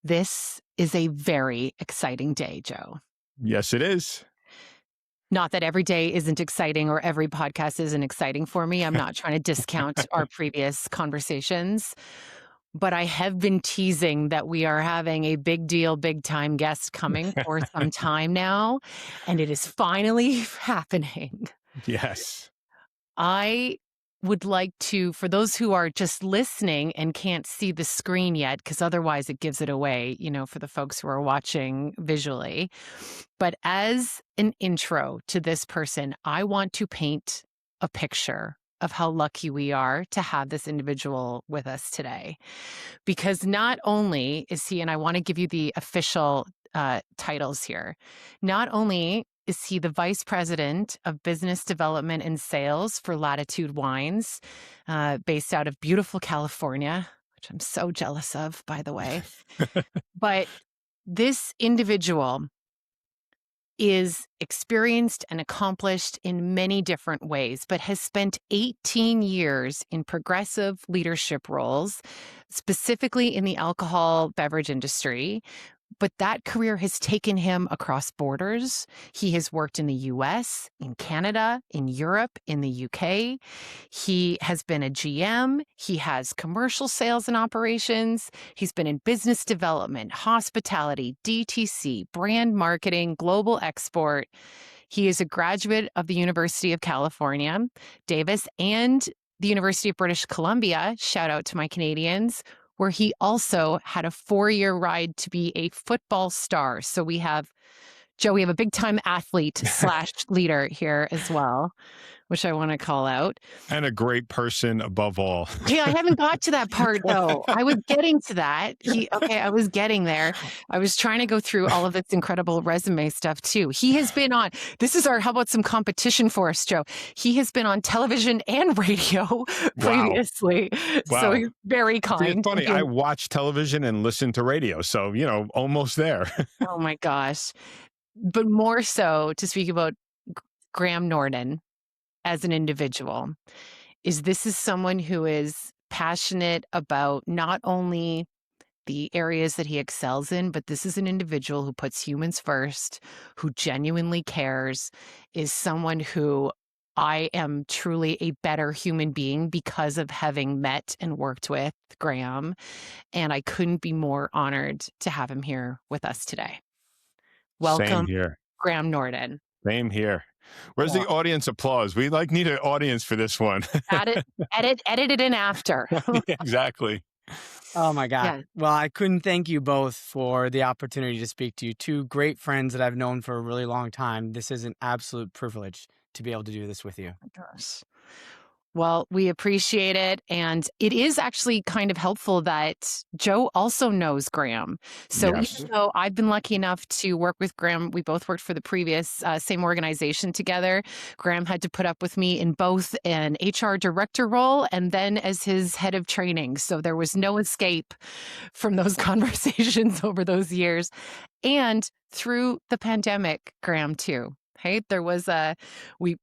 This is a very exciting day, Joe. Yes, it is. Not that every day isn't exciting or every podcast isn't exciting for me. I'm not trying to discount our previous conversations, but I have been teasing that we are having a big deal, big time guest coming for some time now, and it is finally happening. Yes. I would like to, for those who are just listening and can't see the screen yet, because otherwise it gives it away, for the folks who are watching visually. But as an intro to this person, I want to paint a picture of how lucky we are to have this individual with us today. Because not only is he, and I want to give you the official titles here, not only is he the Vice President of Business Development and Sales for Latitude Wines, based out of beautiful California, which I'm so jealous of, by the way. But this individual is experienced and accomplished in many different ways, but has spent 18 years in progressive leadership roles, specifically in the alcohol beverage industry. But that career has taken him across borders. He has worked in the US, in Canada, in Europe, in the UK. He has been a GM. He has commercial sales and operations. He's been in business development, hospitality, DTC, brand marketing, global export. He is a graduate of the University of California, Davis, and the University of British Columbia. Shout out to my Canadians, where he also had a 4-year ride to be a football star. So we have, Joe, we have a big time athlete / leader here as well, which I want to call out. And a great person above all. Yeah, I haven't got to that part though. I was getting to that. I was getting there. I was trying to go through all of this incredible resume stuff too. He has been on, how about some competition for us, Joe? He has been on television and radio previously. Wow. So he's very kind. It's funny. I watch television and listen to radio. So, almost there. Oh my gosh. But more so to speak about Graham Nordin as an individual, this is someone who is passionate about not only the areas that he excels in, but this is an individual who puts humans first, who genuinely cares, is someone who I am truly a better human being because of having met and worked with Graham. And I couldn't be more honored to have him here with us today. Welcome, Same here. Graham Nordin. Same here. Where's the audience applause? We need an audience for this one. Edit it in after. Exactly. Oh my God. Yeah. Well, I couldn't thank you both for the opportunity to speak to you. Two great friends that I've known for a really long time. This is an absolute privilege to be able to do this with you. Oh my gosh. Well, we appreciate it. And it is actually kind of helpful that Joe also knows Graham. So Yes. even though I've been lucky enough to work with Graham, we both worked for the previous same organization together. Graham had to put up with me in both an HR director role and then as his head of training. So there was no escape from those conversations over those years. And through the pandemic, Graham, too. Hey, there was we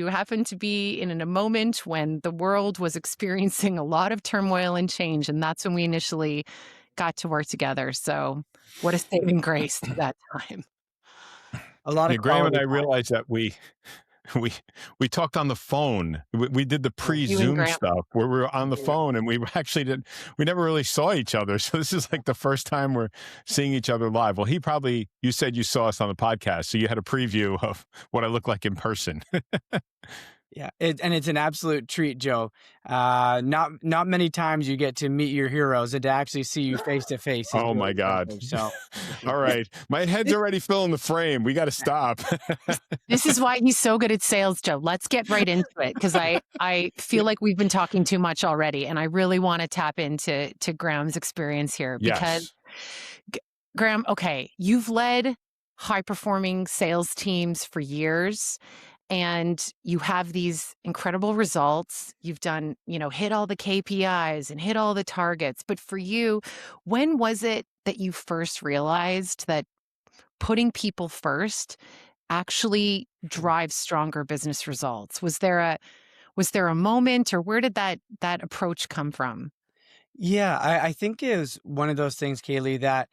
happened to be in a moment when the world was experiencing a lot of turmoil and change. And that's when we initially got to work together. So what a saving grace to that time. A lot of Graham and I quality time. realized that we talked on the phone. We did the pre-Zoom Graham. stuff where we were on the phone, and we never really saw each other. So this is like the first time we're seeing each other live. Well, you said you saw us on the podcast, so you had a preview of what I look like in person. Yeah, and it's an absolute treat, Joe. Not many times you get to meet your heroes and to actually see you face to face. Oh my God! So, all right, my head's already filling the frame. We got to stop. This is why he's so good at sales, Joe. Let's get right into it because I feel like we've been talking too much already, and I really want to tap into Graham's experience here because Graham, okay, you've led high performing sales teams for years. And you have these incredible results. You've done, hit all the KPIs and hit all the targets. But for you, when was it that you first realized that putting people first actually drives stronger business results? Was there a moment, or where did that approach come from? Yeah, I think it was one of those things, Kaylee, that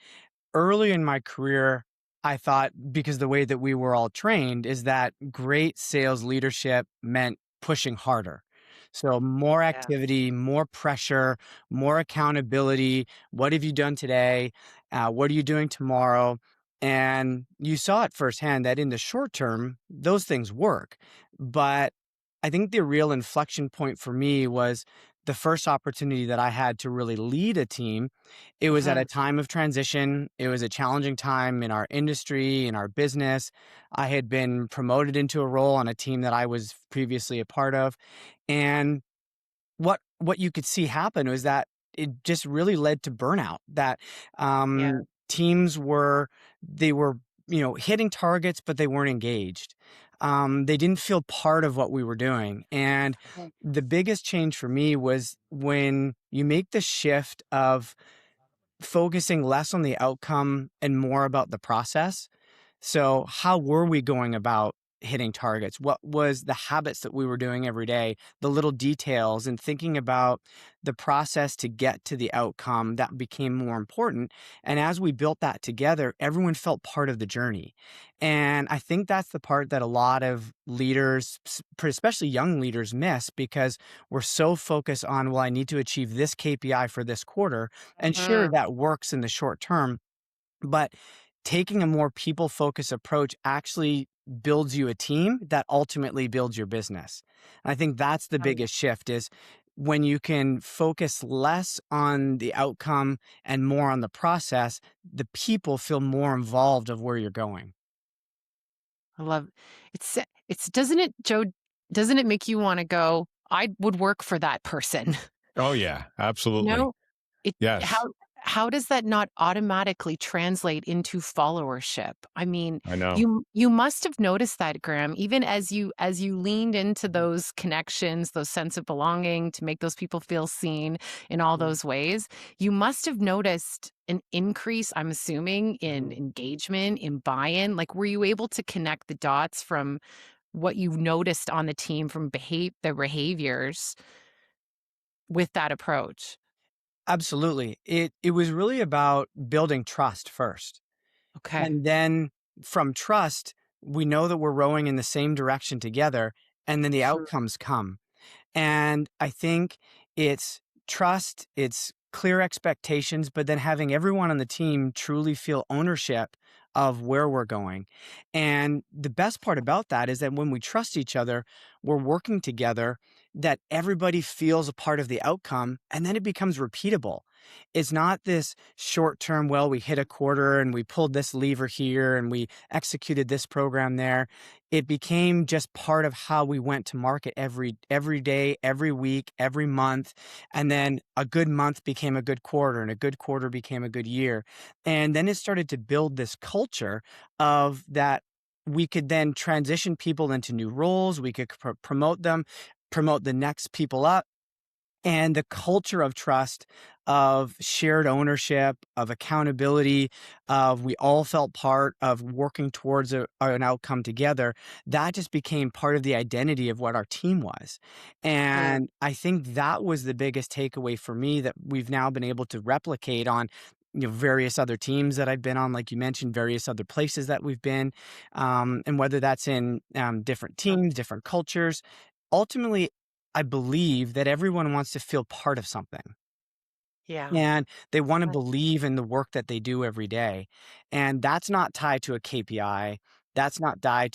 early in my career, I thought because the way that we were all trained is that great sales leadership meant pushing harder. So more Yeah. activity, more pressure, more accountability. What have you done today? What are you doing tomorrow? And you saw it firsthand that in the short term, those things work. But I think the real inflection point for me was the first opportunity that I had to really lead a team. It was at a Mhm. time of transition. It was a challenging time in our industry, in our business. I had been promoted into a role on a team that I was previously a part of. And what you could see happen was that it just really led to burnout. That Yeah. teams were they were hitting targets, but they weren't engaged. They didn't feel part of what we were doing. And Mm. the biggest change for me was when you make the shift of focusing less on the outcome and more about the process. So, how were we going about hitting targets? What was the habits that we were doing every day, the little details, and thinking about the process to get to the outcome that became more important. And as we built that together, everyone felt part of the journey. And I think that's the part that a lot of leaders, especially young leaders, miss because we're so focused on, well, I need to achieve this KPI for this quarter. And sure, Mhm. that works in the short term, but taking a more people focused approach actually builds you a team that ultimately builds your business. And I think that's the Oh, yeah. biggest shift is when you can focus less on the outcome and more on the process, the people feel more involved of where you're going. I love it's doesn't it, Joe, doesn't it make you wanna go, "I would work for that person." Oh yeah, You absolutely. know? It Yes, how does that not automatically translate into followership? I mean, I know. you must have noticed that, Graham, even as you leaned into those connections, those sense of belonging to make those people feel seen in all Mhm. those ways. You must have noticed an increase, I'm assuming, in Mhm. engagement, in buy-in. Like, were you able to connect the dots from what you noticed on the team from their behaviors with that approach? Absolutely. It was really about building trust first. Okay. And then from trust, we know that we're rowing in the same direction together, and then the outcomes come. And I think it's trust, it's clear expectations, but then having everyone on the team truly feel ownership of where we're going. And the best part about that is that when we trust each other, we're working together, that everybody feels a part of the outcome, and then it becomes repeatable. It's not this short term, well, we hit a quarter and we pulled this lever here and we executed this program there. It became just part of how we went to market every day, every week, every month. And then a good month became a good quarter and a good quarter became a good year. And then it started to build this culture of that we could then transition people into new roles. We could promote them, promote the next people up, and the culture of trust, of shared ownership, of accountability, of we all felt part of working towards an outcome together. That just became part of the identity of what our team was. Mhm. And I think that was the biggest takeaway for me that we've now been able to replicate on various other teams that I've been on, like you mentioned, various other places that we've been, and whether that's in different teams, different cultures. Ultimately, I believe that everyone wants to feel part of something, Yeah. and they wanna Right. believe in the work that they do every day, and that's not tied to a KPI. That's not tied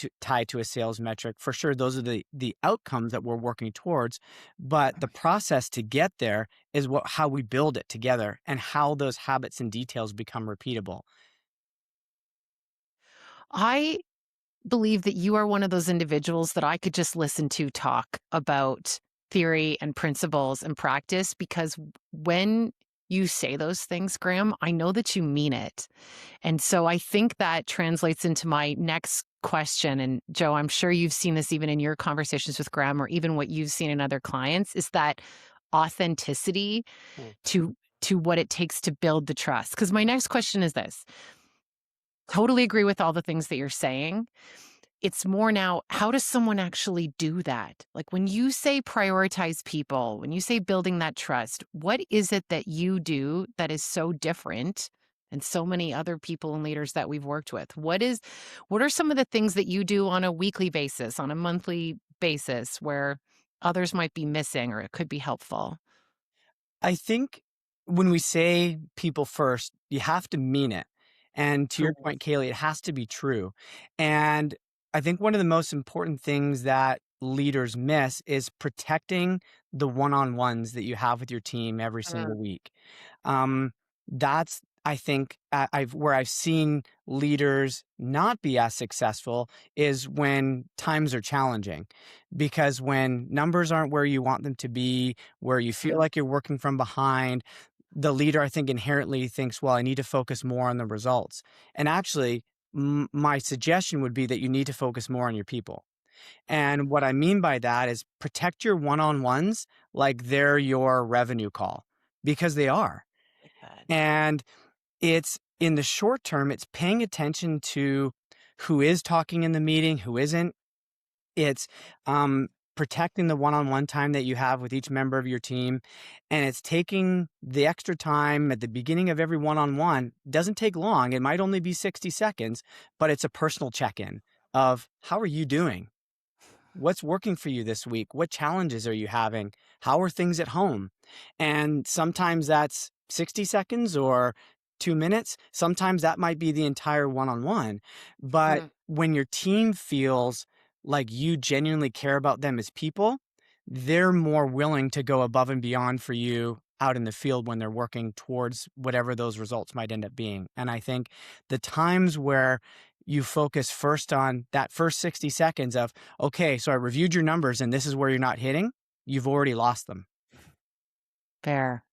to a sales metric. For sure, those are the outcomes that we're working towards, but the process to get there is how we build it together and how those habits and details become repeatable. I believe that you are one of those individuals that I could just listen to talk about theory and principles and practice because when you say those things, Graham, I know that you mean it. And so I think that translates into my next question. And Joe, I'm sure you've seen this even in your conversations with Graham or even what you've seen in other clients is that authenticity Mm. to what it takes to build the trust. Because my next question is this. Totally agree with all the things that you're saying. it's more now, how does someone actually do that? Like when you say prioritize people, when you say building that trust, what is it that you do that is so different than so many other people and leaders that we've worked with? What are some of the things that you do on a weekly basis, on a monthly basis where others might be missing or it could be helpful? I think when we say people first, you have to mean it. And to your point, Kaylee, it has to be true. And I think one of the most important things that leaders miss is protecting the one-on-ones that you have with your team every single week. That's, I think, where I've seen leaders not be as successful is when times are challenging, because when numbers aren't where you want them to be, where you feel like you're working from behind, the leader, I think, inherently thinks, well, I need to focus more on the results. And actually, my suggestion would be that you need to focus more on your people. And what I mean by that is protect your one-on-ones like they're your revenue call, because they are. Like that. And it's in the short term, it's paying attention to who is talking in the meeting, who isn't. It's protecting the one-on-one time that you have with each member of your team. And it's taking the extra time at the beginning of every one-on-one. Doesn't take long. It might only be 60 seconds, but it's a personal check-in of how are you doing? What's working for you this week? What challenges are you having? How are things at home? And sometimes that's 60 seconds or 2 minutes. Sometimes that might be the entire one-on-one. But when your team feels like you genuinely care about them as people, they're more willing to go above and beyond for you out in the field when they're working towards whatever those results might end up being. And I think the times where you focus first on that first 60 seconds of, okay, so I reviewed your numbers and this is where you're not hitting, you've already lost them. Fair.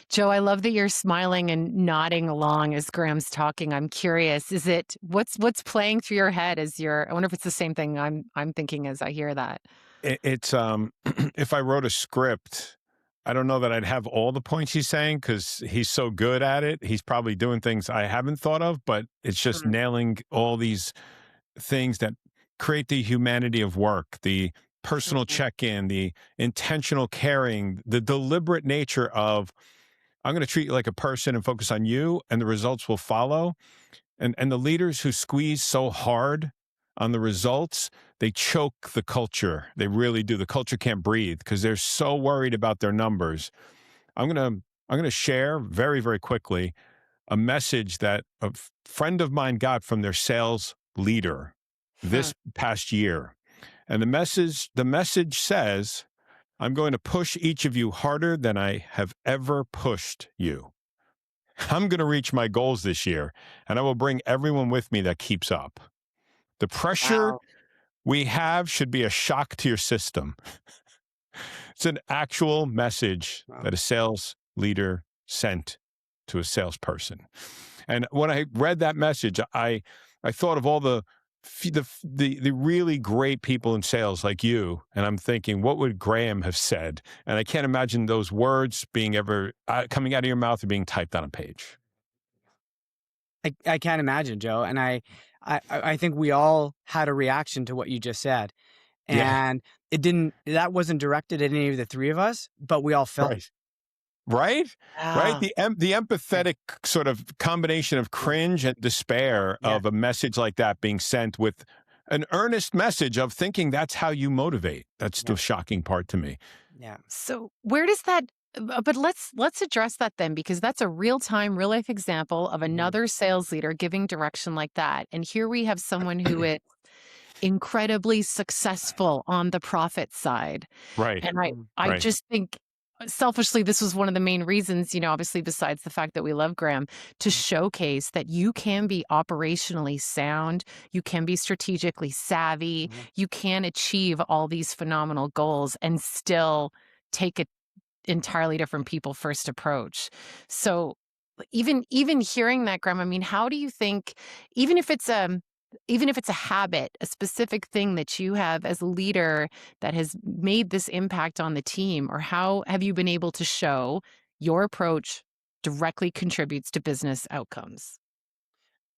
Joe, I love that you're smiling and nodding along as Graham's talking. I'm curious, is it what's playing through your head as you're, I wonder if it's the same thing I'm thinking as I hear that. It's if I wrote a script, I don't know that I'd have all the points he's saying because he's so good at it. He's probably doing things I haven't thought of, but it's just nailing all these things that create the humanity of work, the personal check-in, the intentional caring, the deliberate nature of I'm going to treat you like a person and focus on you, and the results will follow. And the leaders who squeeze so hard on the results, they choke the culture. They really do. The culture can't breathe because they're so worried about their numbers. I'm gonna share very, very quickly a message that a friend of mine got from their sales leader this past year. And the message says, I'm going to push each of you harder than I have ever pushed you. I'm going to reach my goals this year, and I will bring everyone with me that keeps up. The pressure we have should be a shock to your system. It's an actual message that a sales leader sent to a salesperson. And when I read that message, I thought of all the really great people in sales like you, and I'm thinking, what would Graham have said? And I can't imagine those words being ever coming out of your mouth or being typed on a page. I can't imagine, Joe. And I think we all had a reaction to what you just said. And that wasn't directed at any of the three of us, but we all felt it. Right? The empathetic sort of combination of cringe and despair of a message like that being sent with an earnest message of thinking that's how you motivate. That's the shocking part to me. Yeah. So where does that, but let's address that then, because that's a real-time, real-life example of another sales leader giving direction like that. And here we have someone who is incredibly successful on the profit side. Right. And I just think selfishly, this was one of the main reasons, obviously besides the fact that we love Graham, to showcase that you can be operationally sound, you can be strategically savvy, you can achieve all these phenomenal goals and still take an entirely different people first approach. So even hearing that, Graham, I mean, how do you think, even if it's a habit, a specific thing that you have as a leader that has made this impact on the team, or how have you been able to show your approach directly contributes to business outcomes?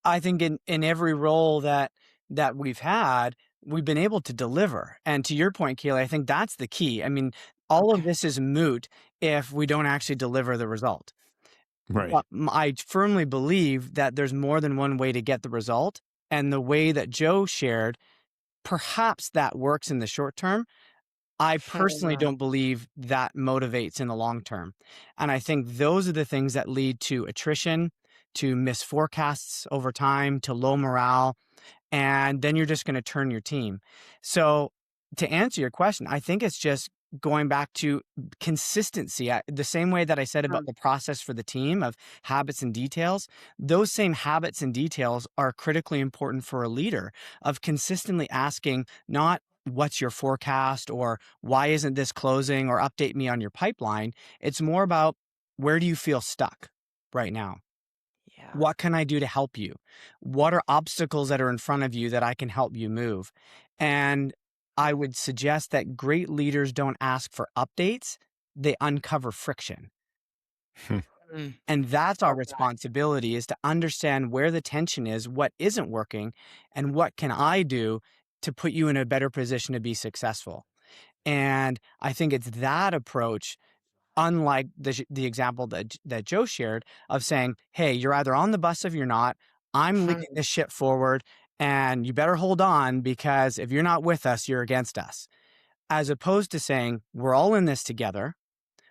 I think in every role that that we've had, we've been able to deliver. And to your point, KayLee, I think that's the key. I mean, all of this is moot if we don't actually deliver the result. Right. But I firmly believe that there's more than one way to get the result. And the way that Joe shared, perhaps that works in the short term. I personally don't believe that motivates in the long term. And I think those are the things that lead to attrition, to missed forecasts over time, to low morale, and then you're just going to turn your team. So to answer your question, I think it's just going back to consistency. The same way that I said about the process for the team of habits and details, those same habits and details are critically important for a leader, of consistently asking not what's your forecast or why isn't this closing or update me on your pipeline. It's more about, where do you feel stuck right now? Yeah. What can I do to help you? What are obstacles that are in front of you that I can help you move? And I would suggest that great leaders don't ask for updates, they uncover friction. Mm. And that's our responsibility, is to understand where the tension is, what isn't working, and what can I do to put you in a better position to be successful. And I think it's that approach, unlike the example that Joe shared, of saying, hey, you're either on the bus or you're not. I'm leading this ship forward, and you better hold on, because if you're not with us, you're against us. As opposed to saying, we're all in this together.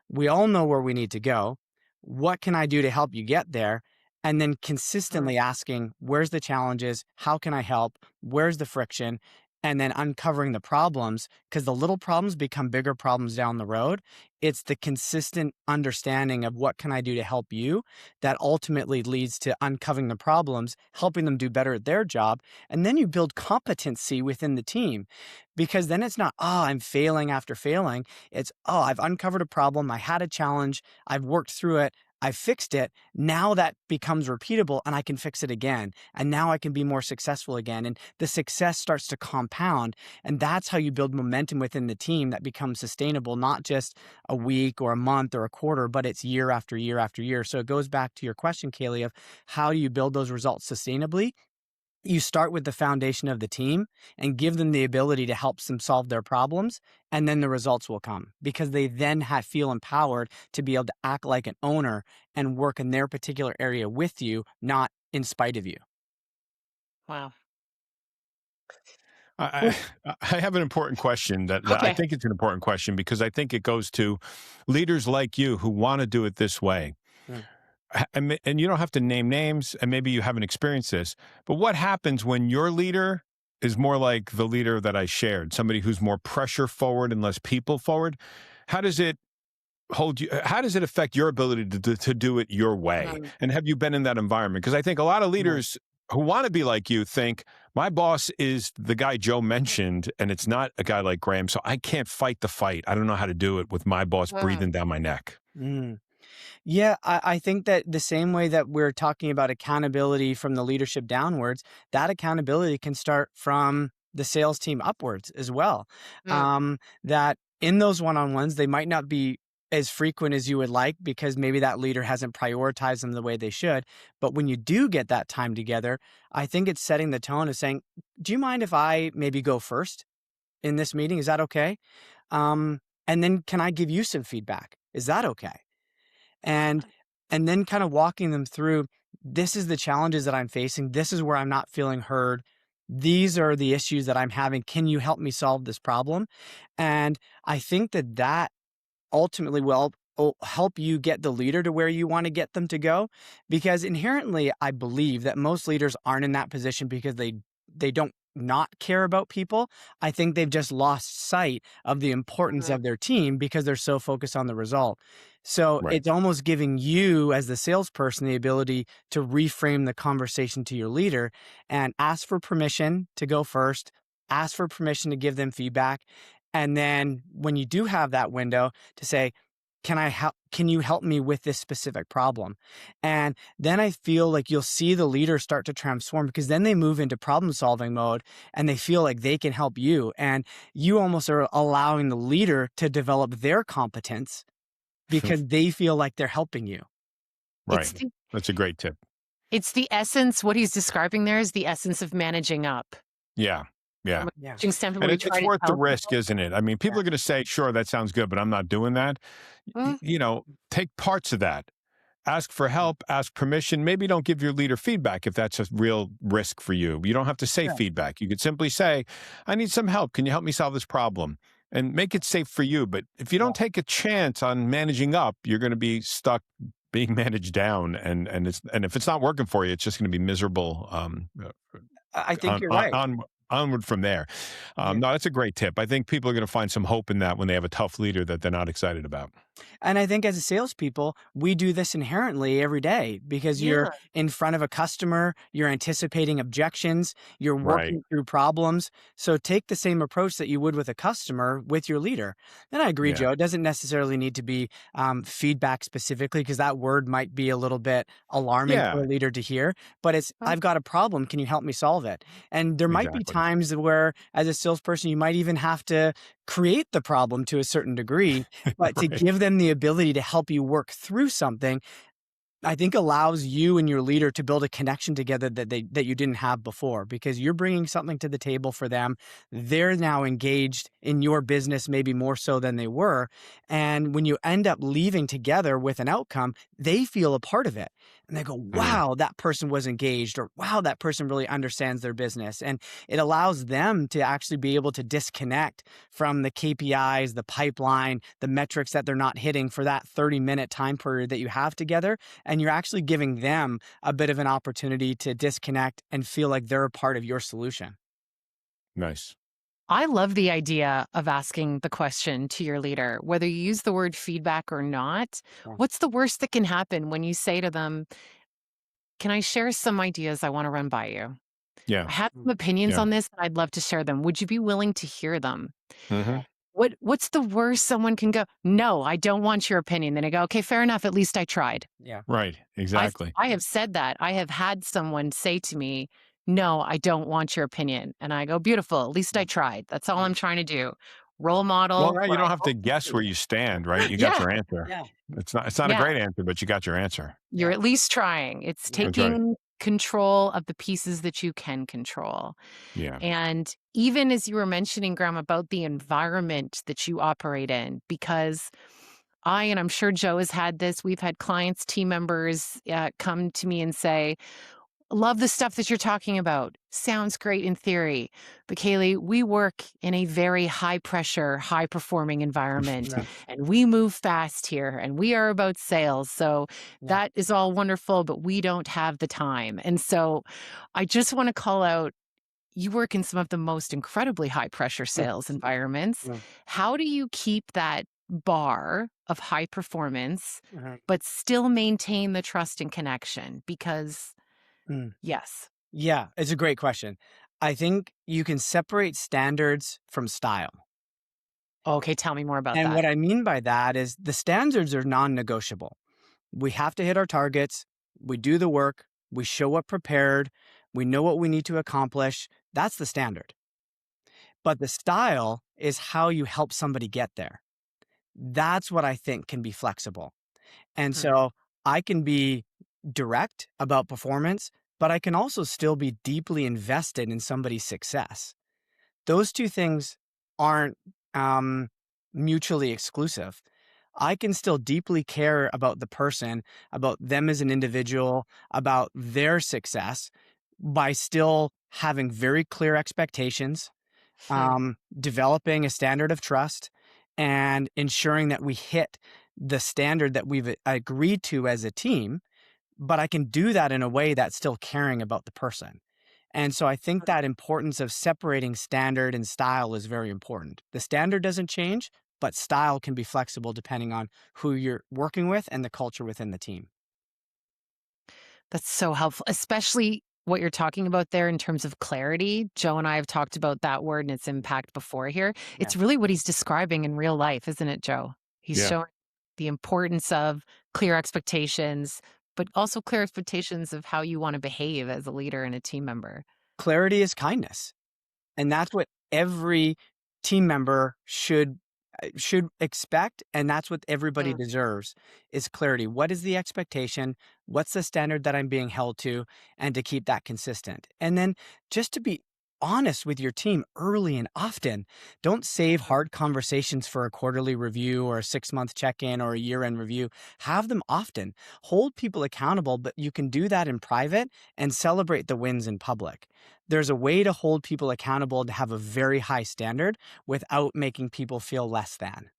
We all know where we need to go. What can I do to help you get there? And then consistently asking, where's the challenges? How can I help? Where's the friction? And then uncovering the problems, because the little problems become bigger problems down the road. It's the consistent understanding of what can I do to help you that ultimately leads to uncovering the problems, helping them do better at their job. And then you build competency within the team, because then it's not, oh, I'm failing after failing. It's, oh, I've uncovered a problem. I had a challenge. I've worked through it. I fixed it. Now that becomes repeatable, and I can fix it again. And now I can be more successful again. And the success starts to compound. And that's how you build momentum within the team that becomes sustainable, not just a week or a month or a quarter, but it's year after year after year. So it goes back to your question, KayLee, of how do you build those results sustainably? You start with the foundation of the team and give them the ability to help them solve their problems, and then the results will come, because they then feel empowered to be able to act like an owner and work in their particular area with you, not in spite of you. Wow. I, I have an important question that I Okay. think it's an important question, because I think it goes to leaders like you who want to do it this way. Mm. And you don't have to name names, and maybe you haven't experienced this, but what happens when your leader is more like the leader that I shared, somebody who's more pressure forward and less people forward? How does it how does it affect your ability to do it your way? And have you been in that environment? Because I think a lot of leaders who want to be like you think, my boss is the guy Joe mentioned, and it's not a guy like Graham, so I can't fight the fight. I don't know how to do it with my boss breathing down my neck. Mm. Yeah, I think that the same way that we're talking about accountability from the leadership downwards, that accountability can start from the sales team upwards as well. That in those one-on-ones, they might not be as frequent as you would like, because maybe that leader hasn't prioritized them the way they should. But when you do get that time together, I think it's setting the tone of saying, do you mind if I maybe go first in this meeting? Is that okay? And then can I give you some feedback? Is that okay? And then kind of walking them through, this is the challenges that I'm facing. This is where I'm not feeling heard. These are the issues that I'm having. Can you help me solve this problem? And I think that ultimately will help you get the leader to where you want to get them to go. Because inherently, I believe that most leaders aren't in that position because they don't not care about people. I think they've just lost sight of the importance of their team because they're so focused on the result. So Right. it's almost giving you as the salesperson the ability to reframe the conversation to your leader and ask for permission to go first, ask for permission to give them feedback. And then when you do have that window, to say, can you help me with this specific problem? And then I feel like you'll see the leader start to transform, because then they move into problem solving mode and they feel like they can help you. And you almost are allowing the leader to develop their competence because they feel like they're helping you. Right. That's a great tip. It's the essence, what he's describing there is the essence of managing up. Yeah. Yeah. From a Yeah. coaching standpoint, And where you it's try to worth the tell risk, people. isn't it? I mean, people are going to say, sure, that sounds good, but I'm not doing that. Mm, Take parts of that. Ask for help, ask permission. Maybe don't give your leader feedback if that's a real risk for you. You don't have to say Sure. feedback. You could simply say, I need some help. Can you help me solve this problem? And make it safe for you. But if you don't take a chance on managing up, you're going to be stuck being managed down. And if it's not working for you, it's just going to be miserable I think you're right. onward from there. Yeah. No, that's a great tip. I think people are going to find some hope in that when they have a tough leader that they're not excited about. And I think as a salespeople, we do this inherently every day because you're yeah. in front of a customer, you're anticipating objections, you're Right. working through problems. So take the same approach that you would with a customer with your leader. And I agree, Yeah. Joe, it doesn't necessarily need to be feedback specifically because that word might be a little bit alarming Yeah, for a leader to hear, but it's, Oh, I've got a problem. Can you help me solve it? And there might be exactly. times where as a salesperson, you might even have to create the problem to a certain degree, but to Right. give them the ability to help you work through something, I think allows you and your leader to build a connection together that you didn't have before because you're bringing something to the table for them. They're now engaged in your business, maybe more so than they were. And when you end up leaving together with an outcome, they feel a part of it. And they go, wow, that person was engaged, or wow, that person really understands their business. And it allows them to actually be able to disconnect from the KPIs, the pipeline, the metrics that they're not hitting for that 30-minute time period that you have together. And you're actually giving them a bit of an opportunity to disconnect and feel like they're a part of your solution. Nice. I love the idea of asking the question to your leader, whether you use the word feedback or not. Yeah. What's the worst that can happen when you say to them, can I share some ideas I want to run by you? Yeah. I have some opinions Yeah. on this and I'd love to share them. Would you be willing to hear them? hmm What's the worst someone can go? No, I don't want your opinion. Then I go, okay, fair enough. At least I tried. Yeah. Right. Exactly. I have said that. I have had someone say to me, no, I don't want your opinion. And I go, beautiful. At least I tried. That's all I'm trying to do. Role Well, model. right, you What I don't have to hope to guess see. where you stand, right? You got Yeah. your answer. Yeah. It's not a Yeah. great answer, but you got your answer. You're at least trying. It's Yeah. That's right. taking control of the pieces that you can control. Yeah. And even as you were mentioning, Graham, about the environment that you operate in, because and I'm sure Joe has had this, we've had clients, team members come to me and say, love the stuff that you're talking about. Sounds great in theory. But KayLee, we work in a very high pressure, high performing environment Yeah. and we move fast here and we are about sales. So Yeah. that is all wonderful, but we don't have the time. And so I just want to call out, you work in some of the most incredibly high pressure sales environments. Yeah. How do you keep that bar of high performance, Mhm. but still maintain the trust and connection? Because Mm. yes. Yeah, it's a great question. I think you can separate standards from style. Okay, tell me more about And that. what I mean by that is the standards are non-negotiable. We have to hit our targets. We do the work. We show up prepared. We know what we need to accomplish. That's the standard. But the style is how you help somebody get there. That's what I think can be flexible. And Hmm. so I can be direct about performance, but I can also still be deeply invested in somebody's success. Those two things aren't mutually exclusive. I can still deeply care about the person, about them as an individual, about their success by still having very clear expectations, developing a standard of trust, and ensuring that we hit the standard that we've agreed to as a team. But I can do that in a way that's still caring about the person. And so I think that importance of separating standard and style is very important. The standard doesn't change, but style can be flexible depending on who you're working with and the culture within the team. That's so helpful, especially what you're talking about there in terms of clarity. Joe and I have talked about that word and its impact before here. Yeah. It's really what he's describing in real life, isn't it, Joe? He's Yeah. showing the importance of clear expectations, but also clear expectations of how you want to behave as a leader and a team member. Clarity is kindness. And that's what every team member should expect, and that's what everybody Mm. deserves is clarity. What is the expectation? What's the standard that I'm being held to? And to keep that consistent. And then just to be honest with your team early and often. Don't save hard conversations for a quarterly review or a 6-month check-in or a year-end review. Have them often. Hold people accountable, but you can do that in private and celebrate the wins in public. There's a way to hold people accountable to have a very high standard without making people feel less than.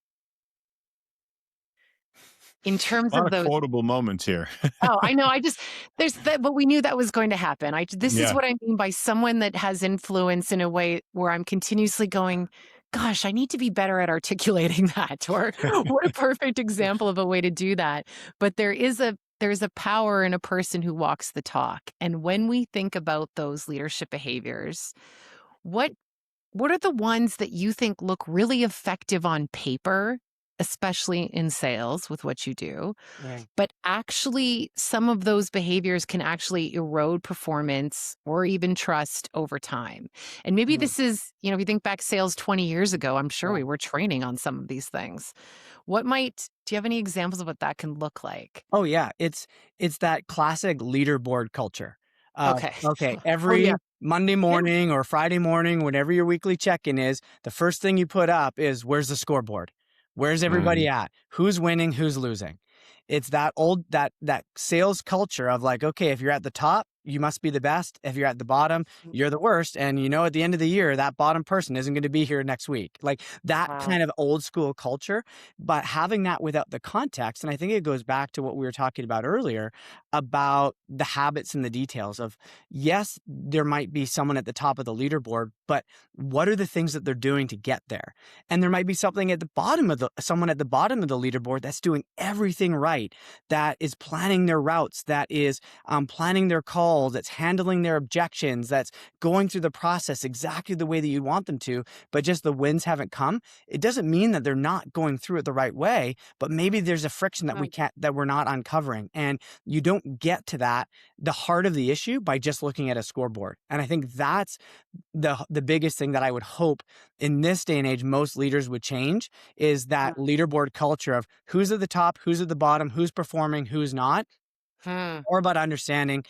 In terms A lot of of those, quotable moments here. oh, I know. There's that, but we knew that was going to happen. This is Yeah. what I mean by someone that has influence in a way where I'm continuously going, gosh, I need to be better at articulating that. Or what a perfect example of a way to do that. But there's a power in a person who walks the talk. And when we think about those leadership behaviors, what are the ones that you think look really effective on paper, especially in sales with what you do? Right. But actually, some of those behaviors can actually erode performance or even trust over time. And maybe this is, if you think back sales 20 years ago, I'm sure we were training on some of these things. Do you have any examples of what that can look like? Oh yeah, it's that classic leaderboard culture. Okay. Okay, Oh, every yeah. Monday morning or Friday morning, whenever your weekly check-in is, the first thing you put up is where's the scoreboard? Where's everybody at? Who's winning? Who's losing? It's that old that sales culture of like, okay, if you're at the top, you must be the best. If you're at the bottom, you're the worst. And at the end of the year, that bottom person isn't going to be here next week. Like that Wow. kind of old school culture, but having that without the context. And I think it goes back to what we were talking about earlier about the habits and the details of, yes, there might be someone at the top of the leaderboard, but what are the things that they're doing to get there? And there might be someone at the bottom of the leaderboard that's doing everything right, that is planning their routes, that is planning their calls, that's handling their objections, that's going through the process exactly the way that you want them to, but just the wins haven't come. It doesn't mean that they're not going through it the right way, but maybe there's a friction that we're not uncovering. And you don't get to the heart of the issue by just looking at a scoreboard. And I think that's the biggest thing that I would hope in this day and age most leaders would change is that leaderboard culture of who's at the top, who's at the bottom, who's performing, who's not. Or about understanding,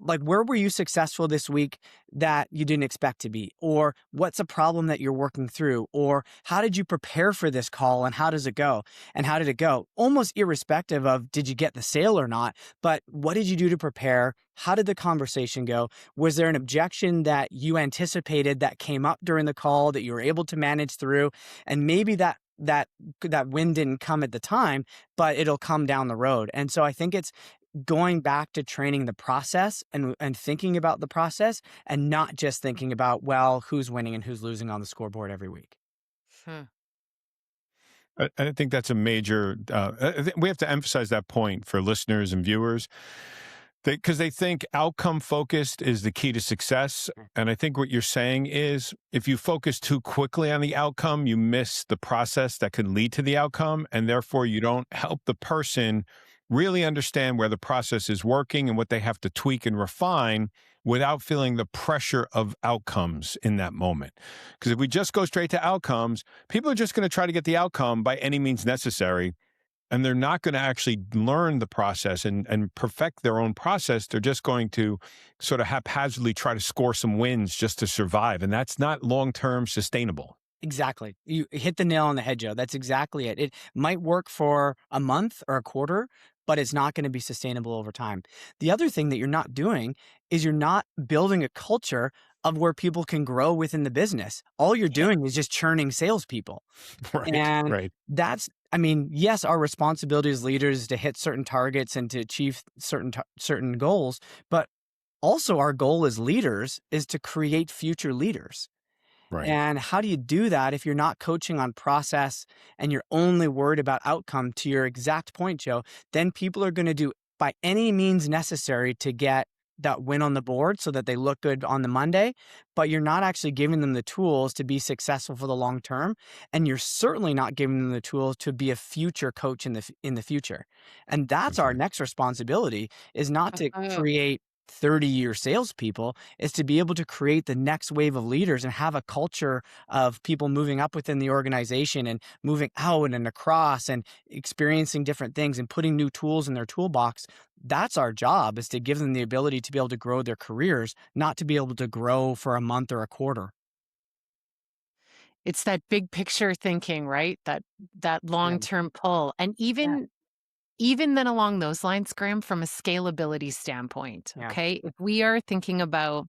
like, where were you successful this week that you didn't expect to be? Or what's a problem that you're working through? Or how did you prepare for this call and how does it go? And how did it go? Almost irrespective of did you get the sale or not, but what did you do to prepare? How did the conversation go? Was there an objection that you anticipated that came up during the call that you were able to manage through? And maybe that win didn't come at the time, but it'll come down the road. And so I think it's going back to training the process and thinking about the process and not just thinking about, well, who's winning and who's losing on the scoreboard every week. I think that's a major, we have to emphasize that point for listeners and viewers because they think outcome focused is the key to success. And I think what you're saying is if you focus too quickly on the outcome, you miss the process that could lead to the outcome. And therefore you don't help the person really understand where the process is working and what they have to tweak and refine without feeling the pressure of outcomes in that moment. Because if we just go straight to outcomes, people are just going to try to get the outcome by any means necessary. And they're not going to actually learn the process and perfect their own process. They're just going to sort of haphazardly try to score some wins just to survive. And that's not long-term sustainable. Exactly. You hit the nail on the head, Joe. That's exactly it. It might work for a month or a quarter, but it's not going to be sustainable over time. The other thing that you're not doing is you're not building a culture of where people can grow within the business. All you're doing is just churning salespeople. Right. And right. that's, yes, our responsibility as leaders is to hit certain targets and to achieve certain goals, but also our goal as leaders is to create future leaders. Right. And how do you do that if you're not coaching on process and you're only worried about outcome? To your exact point, Joe, then people are going to do by any means necessary to get that win on the board so that they look good on the Monday, but you're not actually giving them the tools to be successful for the long term. And you're certainly not giving them the tools to be a future coach in the future. And that's our next responsibility is not to create 30-year salespeople is to be able to create the next wave of leaders and have a culture of people moving up within the organization and moving out and across and experiencing different things and putting new tools in their toolbox. That's our job, is to give them the ability to be able to grow their careers, not to be able to grow for a month or a quarter. It's that big picture thinking, right? That Yeah. long-term pull. And even then along those lines, Graham, from a scalability standpoint, Yeah. okay? If we are thinking about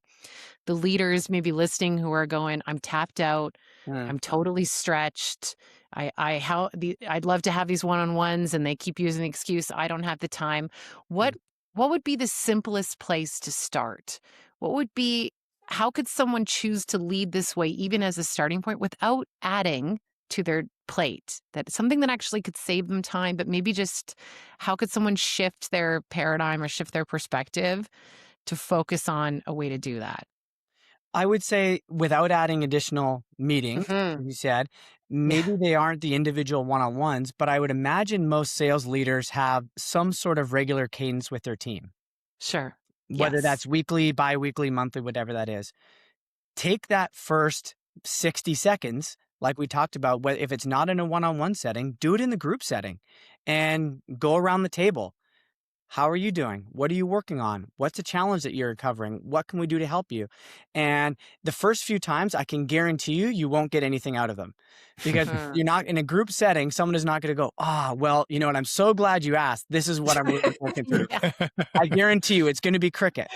the leaders maybe listening who are going, I'm tapped out, Mm. I'm totally stretched. I'd love to have these one-on-ones, and they keep using the excuse, I don't have the time. What would be the simplest place to start? What would be How could someone choose to lead this way, even as a starting point, without adding to their plate? That's something that actually could save them time, but maybe just how could someone shift their paradigm or shift their perspective to focus on a way to do that? I would say, without adding additional meetings, Mhm. as you said, Yeah, maybe they aren't the individual one-on-ones, but I would imagine most sales leaders have some sort of regular cadence with their team, sure. whether Yes. that's weekly, bi-weekly, monthly, whatever that is. Take that first 60 seconds, like we talked about, if it's not in a one-on-one setting, do it in the group setting and go around the table. How are you doing? What are you working on? What's a challenge that you're covering? What can we do to help you? And the first few times, I can guarantee you won't get anything out of them, because Mhm. you're not in a group setting. Someone is not going to go, well, you know what? I'm so glad you asked. This is what I'm really working through. Yeah. I guarantee you it's going to be cricket.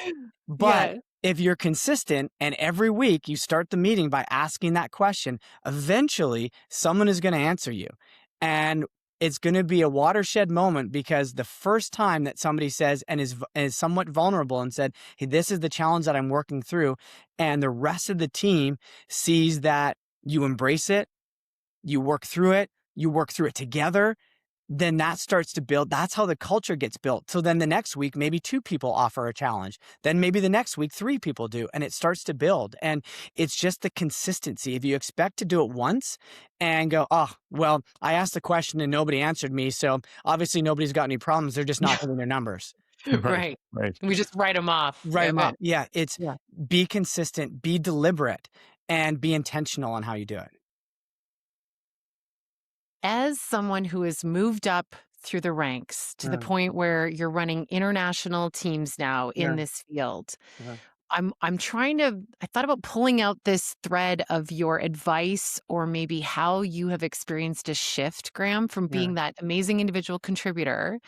But Yeah. if you're consistent and every week you start the meeting by asking that question, eventually someone is going to answer you. And it's going to be a watershed moment, because the first time that somebody says and is somewhat vulnerable and said, hey, this is the challenge that I'm working through, and the rest of the team sees that you embrace it, you work through it, you work through it together, then that starts to build. That's how the culture gets built. So then the next week, maybe 2 people offer a challenge. Then maybe the next week, 3 people do, and it starts to build. And it's just the consistency. If you expect to do it once and go, oh, well, I asked the question and nobody answered me, so obviously nobody's got any problems. They're just not hitting their numbers. Right. Right. Right. We just write them off. Write them And up. Yeah, it's yeah. be consistent, be deliberate, and be intentional on how you do it. As someone who has moved up through the ranks to the Mm, point where you're running international teams now in yeah, this field, yeah, I'm trying to I thought about pulling out this thread of your advice, or maybe how you have experienced a shift, Graham, from yeah, being that amazing individual contributor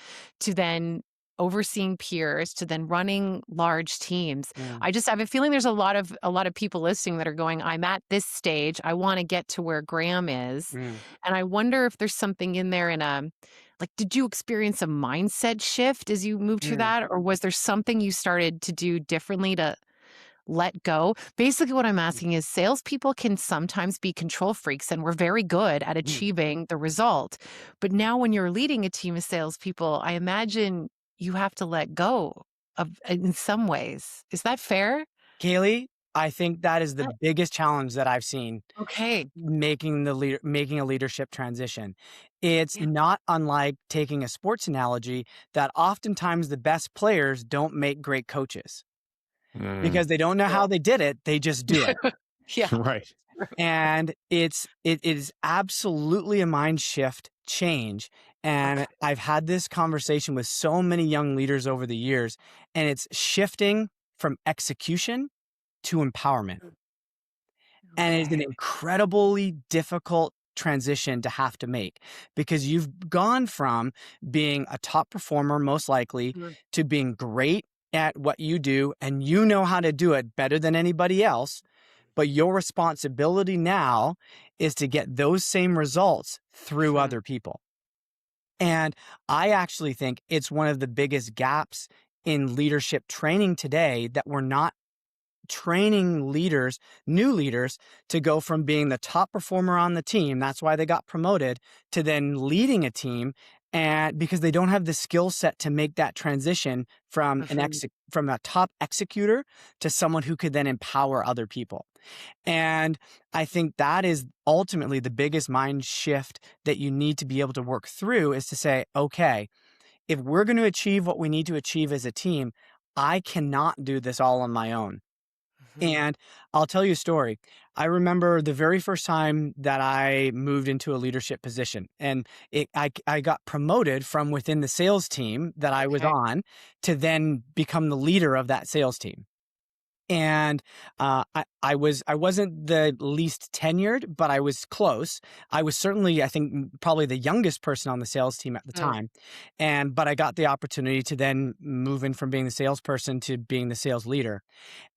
to then overseeing peers to then running large teams. yeah, I just have a feeling there's a lot of people listening that are going, I'm at this stage. I want to get to where Graham is. mm, And I wonder if there's something in there like, did you experience a mindset shift as you moved through mm, that? Or was there something you started to do differently to let go? Basically, what I'm asking is salespeople can sometimes be control freaks, and we're very good at mm. achieving the result. But now, when you're leading a team of salespeople, I imagine you have to let go in some ways. Is that fair? KayLee, I think that is the Yeah. biggest challenge that I've seen Okay. making a leadership transition. It's Yeah. not unlike taking a sports analogy, that oftentimes the best players don't make great coaches, Mm. because they don't know how True. they did it. They just do it. Yeah. Mm. Right. And it is absolutely a mind shift change. Okay. And I've had this conversation with so many young leaders over the years, and it's shifting from execution to empowerment. And it's an Okay. incredibly difficult transition to have to make, because you've gone from being a top performer, most likely, Mm. to being great at what you do, and you know how to do it better than anybody else. But your responsibility now is to get those same results through Mhm. other people. And I actually think it's one of the biggest gaps in leadership training today, that we're not training leaders, new leaders, to go from being the top performer on the team, that's why they got promoted, to then leading a team, and because they don't have the skill set to make that transition from Mhm. from a top executor to someone who could then empower other people. And I think that is ultimately the biggest mind shift that you need to be able to work through, is to say, okay, if we're going to achieve what we need to achieve as a team, I cannot do this all on my own. Mhm. And I'll tell you a story. I remember the very first time that I moved into a leadership position, and I got promoted from within the sales team that I was Okay. on to then become the leader of that sales team. And I wasn't the least tenured, but I was close. I was certainly, I think, probably the youngest person on the sales team at the Mm. time. But I got the opportunity to then move in from being the salesperson to being the sales leader.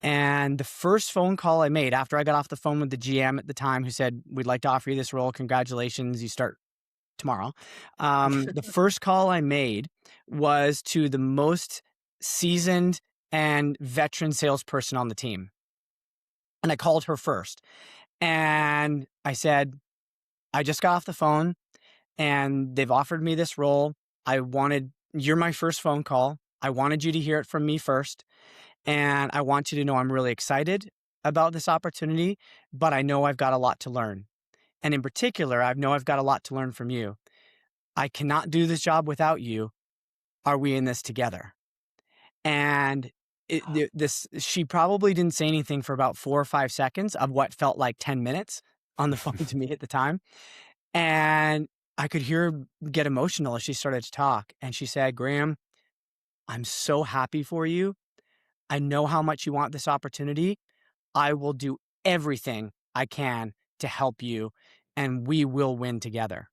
And the first phone call I made after I got off the phone with the GM at the time, who said, "We'd like to offer you this role. Congratulations, you start tomorrow." The first call I made was to the most seasoned and veteran salesperson on the team. And I called her first. And I said, "I just got off the phone and they've offered me this role. You're my first phone call. I wanted you to hear it from me first. And I want you to know I'm really excited about this opportunity, but I know I've got a lot to learn. And in particular, I know I've got a lot to learn from you. I cannot do this job without you. Are we in this together?" And she probably didn't say anything for about 4 or 5 seconds of what felt like 10 minutes on the phone to me at the time. And I could hear her get emotional as she started to talk. And she said, "Graham, I'm so happy for you. I know how much you want this opportunity. I will do everything I can to help you, and we will win together."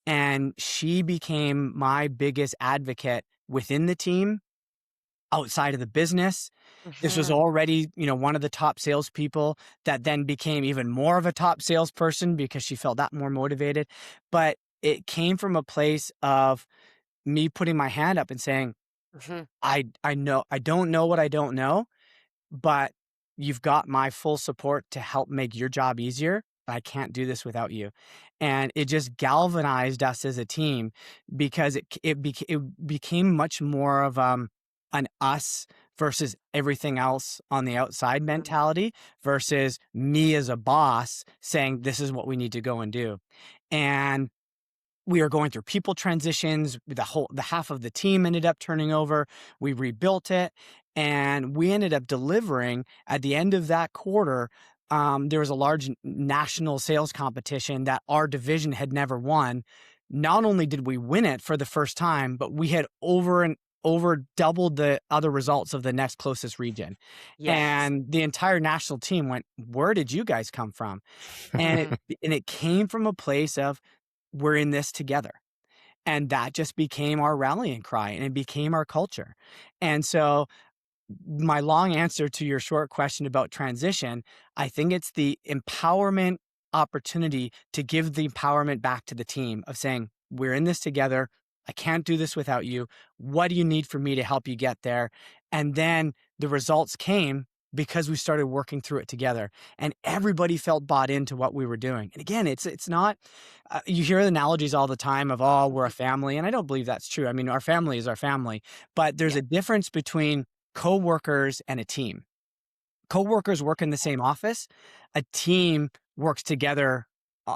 And she became my biggest advocate within the team, outside of the business. This was Mhm. already, one of the top salespeople that then became even more of a top salesperson because she felt that more motivated. But it came from a place of me putting my hand up and saying, Mhm. I know I don't know what I don't know, but you've got my full support to help make your job easier. I can't do this without you. And it just galvanized us as a team because it became much more of an us versus everything else on the outside Mhm. mentality versus me as a boss saying, "This is what we need to go and do." And we are going through people transitions. The half of the team ended up turning over. We rebuilt it, and we ended up delivering at the end of that quarter. There was a large national sales competition that our division had never won. Not only did we win it for the first time, but we had over doubled the other results of the next closest region. Yes. And the entire national team went, "Where did you guys come from?" And Mhm. it came from a place of, we're in this together. And that just became our rallying cry and it became our culture. And so my long answer to your short question about transition, I think it's the empowerment opportunity to give the empowerment back to the team of saying, "We're in this together. I can't do this without you. What do you need from me to help you get there?" And then the results came because we started working through it together and everybody felt bought into what we were doing. And again, it's not, you hear the analogies all the time of, "Oh, we're a family." And I don't believe that's true. I mean, our family is our family, but there's Yeah. a difference between coworkers and a team. Coworkers work in the same office. A team works together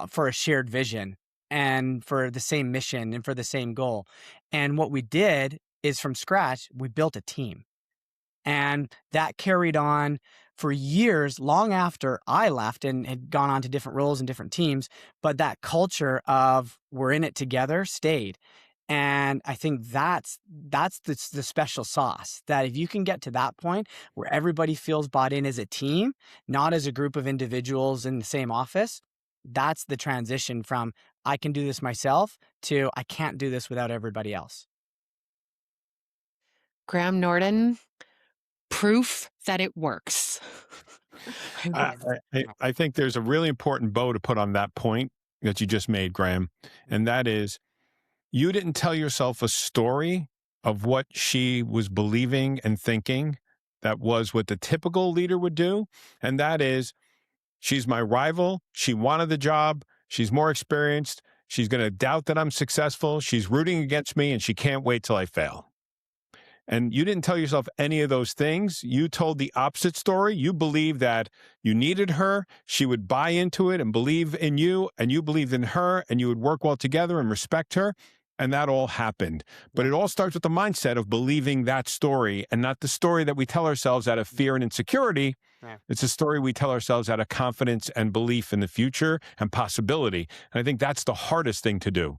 for a shared vision and for the same mission and for the same goal. And what we did is from scratch, we built a team. And that carried on for years, long after I left and had gone on to different roles and different teams. But that culture of we're in it together stayed. And I think that's the special sauce, that if you can get to that point where everybody feels bought in as a team, not as a group of individuals in the same office, that's the transition from I can do this myself to I can't do this without everybody else. Graham Nordin, proof that it works. I I, love that. I think there's a really important bow to put on that point that you just made, Graham, and that is you didn't tell yourself a story of what she was believing and thinking that was what the typical leader would do. And that is, she's my rival. She wanted the job. She's more experienced. She's going to doubt that I'm successful. She's rooting against me and she can't wait till I fail. And you didn't tell yourself any of those things. You told the opposite story. You believed that you needed her. She would buy into it and believe in you, and you believed in her, and you would work well together and respect her. and that all happened. But Yeah. it all starts with the mindset of believing that story and not the story that we tell ourselves out of fear and insecurity. Yeah. It's a story we tell ourselves out of confidence and belief in the future and possibility. And I think that's the hardest thing to do.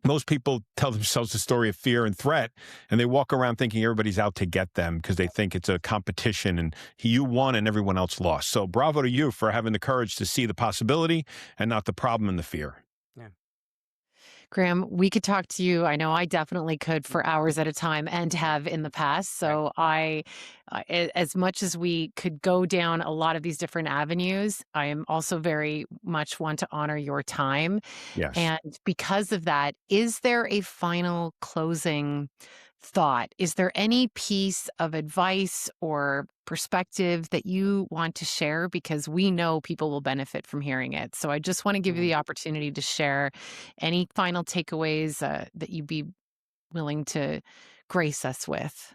Most people tell themselves a story of fear and threat, and they walk around thinking everybody's out to get them because they think it's a competition and you won and everyone else lost. So bravo to you for having the courage to see the possibility and not the problem and the fear. Yeah. Graham, we could talk to you. I know I definitely could for hours at a time and have in the past. So as much as we could go down a lot of these different avenues, I am also very much want to honor your time. Yes. And because of that, is there a final closing thought? Is there any piece of advice or perspective that you want to share? Because we know people will benefit from hearing it. So I just want to give you the opportunity to share any final takeaways that you'd be willing to grace us with.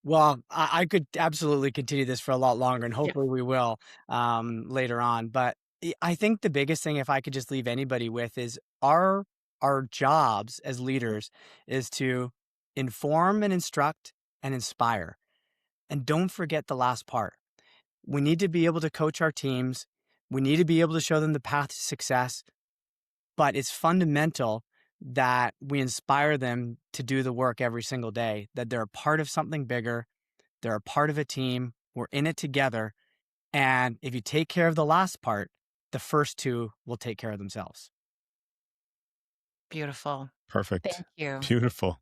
Well, I could absolutely continue this for a lot longer, and Yeah. hopefully we will later on. But I think the biggest thing, if I could just leave anybody with, is our jobs as leaders is to inform and instruct and inspire. And don't forget the last part. We need to be able to coach our teams. We need to be able to show them the path to success. But it's fundamental that we inspire them to do the work every single day, that they're a part of something bigger. They're a part of a team. We're in it together. And if you take care of the last part, the first two will take care of themselves. Beautiful. Perfect. Thank you. Beautiful.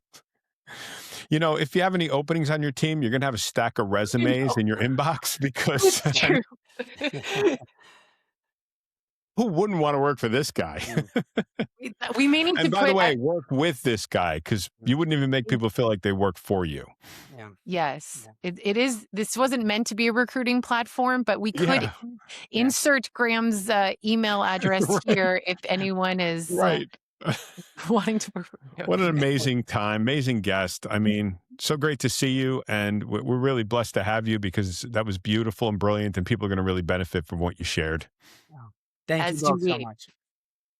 You know, if you have any openings on your team, you're going to have a stack of resumes in your inbox because It's true. who wouldn't want to work for this guy? We may need to And by the put way, work with this guy because you wouldn't even make people feel like they work for you. Yeah. Yes, Yeah. it is. This wasn't meant to be a recruiting platform, but we could Yeah. insert Graham's email address Right. here if anyone is Right. wanting to work. What an amazing time, amazing guest. I mean, so great to see you. And we're really blessed to have you because that was beautiful and brilliant. And people are going to really benefit from what you shared. Wow. Thank you As do both so we. much.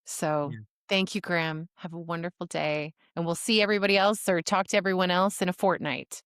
So Yeah. thank you, Graham. Have a wonderful day. And we'll see everybody else or talk to everyone else in a fortnight.